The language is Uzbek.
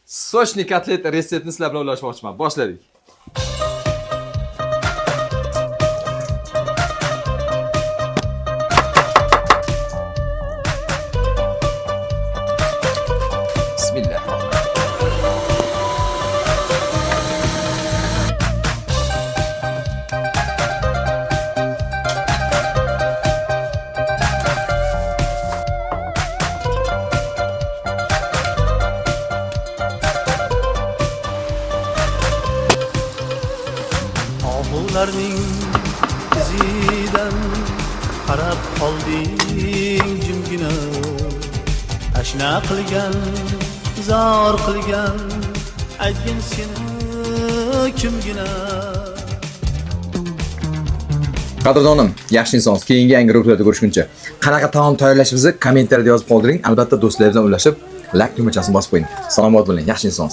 Sochni kotlet retseptini sizlar bilan ulashmoqchiman. Boshladik. Bismillah. Oğullarning izidan qarab qolding jimgina, ashna qilgan, zor qilgan, aytgin seni kimgina. Qadrdonim, yaxshi insonsiz. Keyingi yangi roliklarda ko'rishguncha qanaqa taom tayyorlashimizni kommentariyada yozib qoldiring. Albatta do'stlaringiz bilan ulashib, like tugmachasini bosib qo'ying. Salomat bo'ling, yaxshi insonsiz.